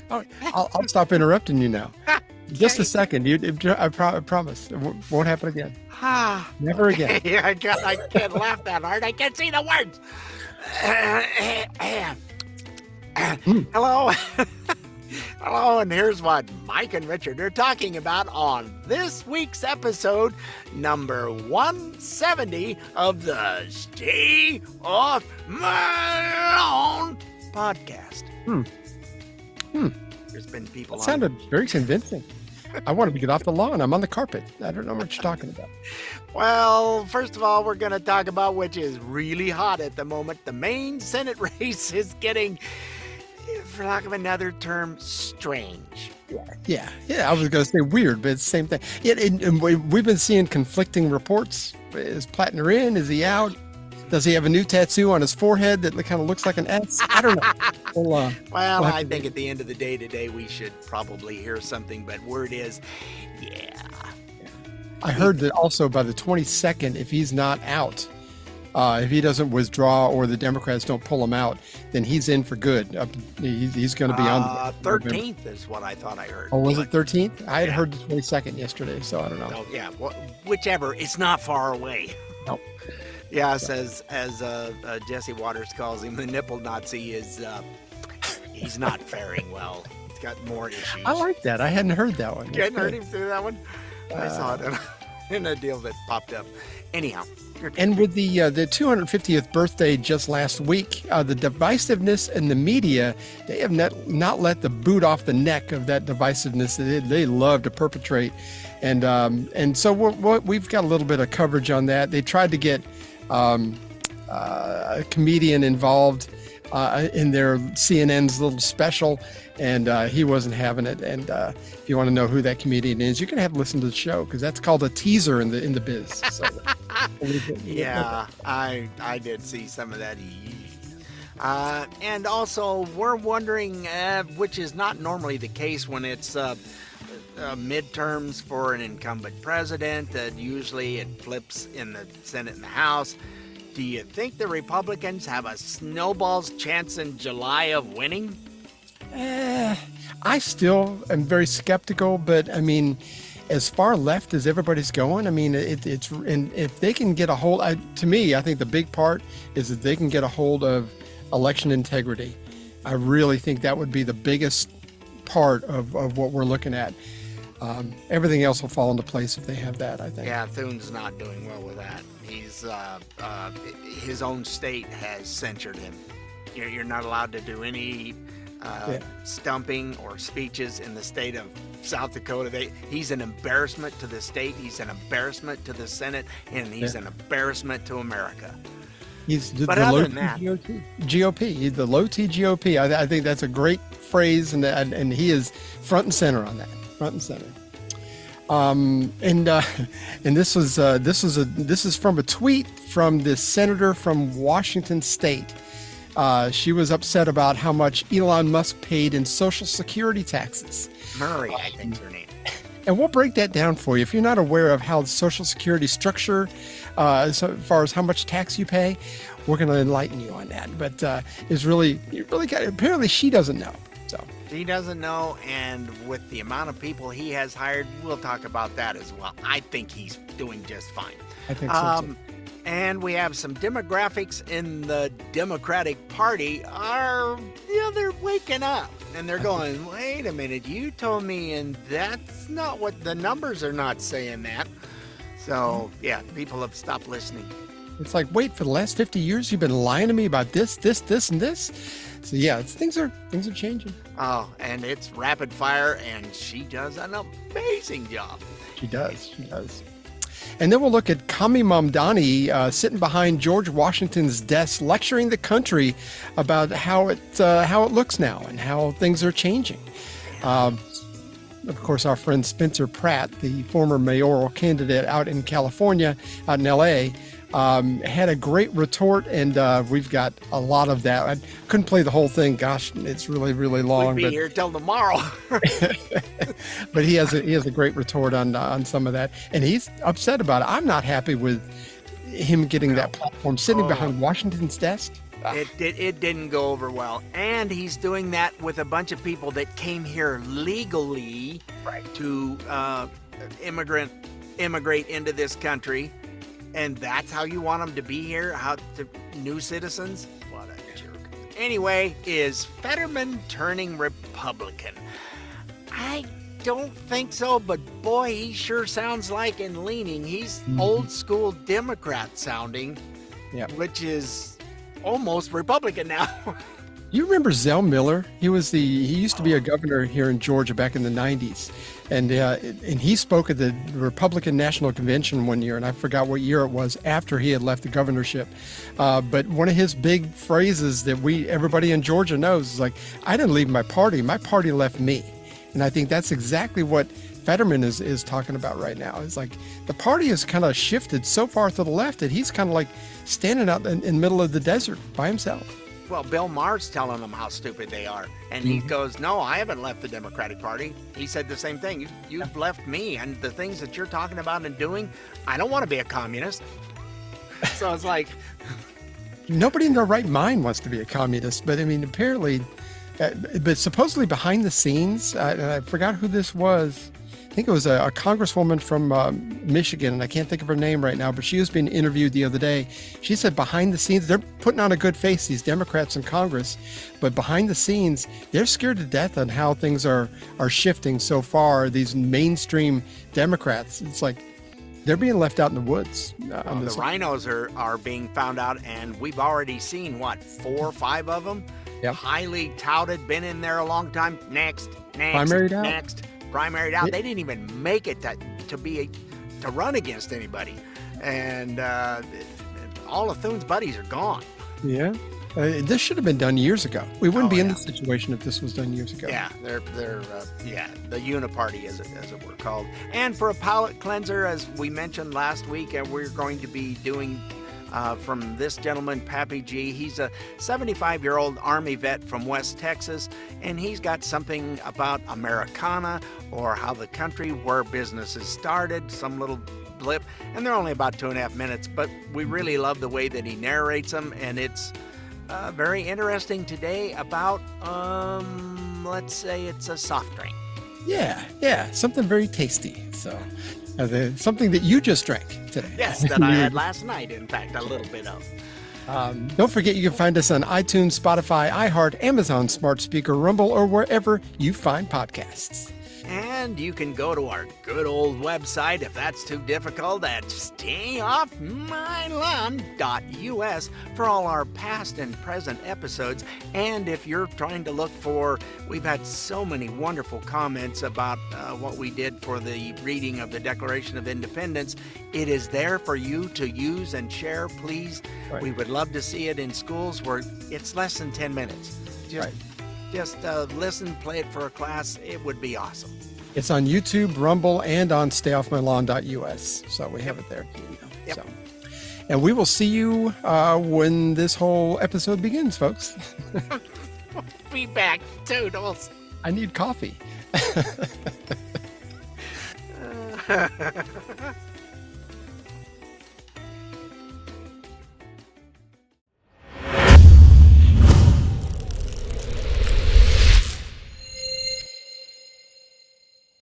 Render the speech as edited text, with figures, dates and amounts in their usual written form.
I'll stop interrupting you now. Just a second. I promise. It won't happen again. Never again. I can't laugh that hard. I can't see the words. Hello. Hello, and here's what Mike and Richard are talking about on this week's episode, number 170 of the Stay Off My Lawn podcast. There's been people that sounded very convincing. I wanted to get off the lawn. I'm on the carpet. I don't know what you're talking about. Well, first of all, we're going to talk about which is really hot at the moment. The Maine Senate race is getting, for lack of another term, strange. Yeah. I was going to say weird, but it's the same thing. Yeah, and we've been seeing conflicting reports. Is Plattner in? Is he out? Does he have a new tattoo on his forehead that kind of looks like an S? I don't know. Well, I think at the end of the day today, we should probably hear something, but word is, yeah. I heard that also by the 22nd, if he's not out, if he doesn't withdraw or the Democrats don't pull him out, then he's in for good. He's going to be on. 13th is what I thought I heard. Oh, was it 13th? I had heard the 22nd yesterday, so I don't know. Oh, yeah, well, whichever. It's not far away. No. Yeah, as Jesse Waters calls him, the nipple Nazi is, he's not faring well. He's got more issues. I like that. I hadn't heard that one. You hadn't heard him through that one? I saw it in a deal that popped up. Anyhow. And with the 250th birthday just last week, the divisiveness in the media, they have not let the boot off the neck of that divisiveness that they love to perpetrate. And so we've got a little bit of coverage on that. They tried to get a comedian involved in their CNN's little special, and he wasn't having it. And if you want to know who that comedian is, you can have to listen to the show because that's called a teaser in the biz. So, yeah, I did see some of that. And also, we're wondering, which is not normally the case when it's midterms for an incumbent president, that usually it flips in the Senate and the House. Do you think the Republicans have a snowball's chance in July of winning? I still am very skeptical, but I mean, as far left as everybody's going, I mean, it's and if they can get a hold, to me, I think the big part is that they can get a hold of election integrity. I really think that would be the biggest part of what we're looking at. Everything else will fall into place if they have that, I think. Yeah, Thune's not doing well with that. He's his own state has censured him. You're not allowed to do any stumping or speeches in the state of South Dakota. He's an embarrassment to the state. He's an embarrassment to the Senate, and he's an embarrassment to America. He's the other low than that, GOP. He's the low T GOP. I think that's a great phrase, and he is front and center on that. Front and center. And this is from a tweet from this senator from Washington State. She was upset about how much Elon Musk paid in Social Security taxes. Murray, I think's her name. And we'll break that down for you. If you're not aware of how the Social Security structure, as far as how much tax you pay, we're going to enlighten you on that. But apparently she doesn't know. So he doesn't know, and with the amount of people he has hired, we'll talk about that as well. I think he's doing just fine. I think so too. And we have some demographics in the Democratic Party they're waking up and they're going, wait a minute, you told me, and that's not what the numbers are not saying that. So yeah, people have stopped listening. It's like, wait, for the last 50 years, you've been lying to me about this, and this. So yeah, things are changing. Oh, and it's rapid fire, and she does an amazing job. She does. And then we'll look at Commie Mamdami sitting behind George Washington's desk, lecturing the country about how it looks now and how things are changing. Of course, our friend Spence Pratt, the former mayoral candidate out in California, out in LA, had a great retort, and we've got a lot of that. I couldn't play the whole thing. Gosh, it's really, really long. We'd be here till tomorrow. But he has a great retort on some of that, and he's upset about it. I'm not happy with him getting that platform, sitting behind Washington's desk. It didn't go over well. And he's doing that with a bunch of people that came here legally to immigrate into this country. And that's how you want them to be here? How to new citizens? What a jerk. Anyway, is Fetterman turning Republican? I don't think so, but boy, he sure sounds like and leaning. He's old school Democrat sounding, which is almost Republican now. You remember Zell Miller? He used to be a governor here in Georgia back in the 90s. And he spoke at the Republican National Convention one year, and I forgot what year it was after he had left the governorship. But one of his big phrases that everybody in Georgia knows is like, I didn't leave my party left me. And I think that's exactly what Fetterman is talking about right now. It's like the party has kind of shifted so far to the left that he's kind of like standing out in the middle of the desert by himself. Well, Bill Maher's telling them how stupid they are. And he goes, no, I haven't left the Democratic Party. He said the same thing. You've left me, and the things that you're talking about and doing, I don't want to be a communist. So it's like... Nobody in their right mind wants to be a communist, but I mean, apparently... but supposedly behind the scenes, I forgot who this was. I think it was a congresswoman from Michigan, and I can't think of her name right now, but she was being interviewed the other day. She said behind the scenes, they're putting on a good face, these Democrats in Congress, but behind the scenes, they're scared to death on how things are shifting so far. These mainstream Democrats, it's like they're being left out in the woods. The rhinos are being found out, and we've already seen, 4 or 5 of them? Yep. Highly touted, been in there a long time. Next. Primaried out. They didn't even make it to run against anybody. And all of Thune's buddies are gone. Yeah. This should have been done years ago. We wouldn't be in this situation if this was done years ago. Yeah, they're the uniparty, as it were called. And for a palate cleanser, as we mentioned last week, we're going to be doing from this gentleman, Pappy G. He's a 75-year-old Army vet from West Texas, and he's got something about Americana, or how the country where businesses started, some little blip, and they're only about 2.5 minutes, but we really love the way that he narrates them, and it's very interesting today about, let's say it's a soft drink. Yeah, something very tasty. So, something that you just drank today. Yes, that I had last night, in fact, a little bit of. Don't forget you can find us on iTunes, Spotify, iHeart, Amazon Smart Speaker, Rumble, or wherever you find podcasts. And you can go to our good old website, if that's too difficult, at stayoffmylawn.us for all our past and present episodes. And if you're trying to look for, we've had so many wonderful comments about what we did for the reading of the Declaration of Independence. It is there for you to use and share, please. Right. We would love to see it in schools where it's less than 10 minutes. Just listen, play it for a class. It would be awesome. It's on YouTube, Rumble, and on stayoffmylawn.us. So we have it there. Yep. So, and we will see you when this whole episode begins, folks. Be back. Toodles. I need coffee.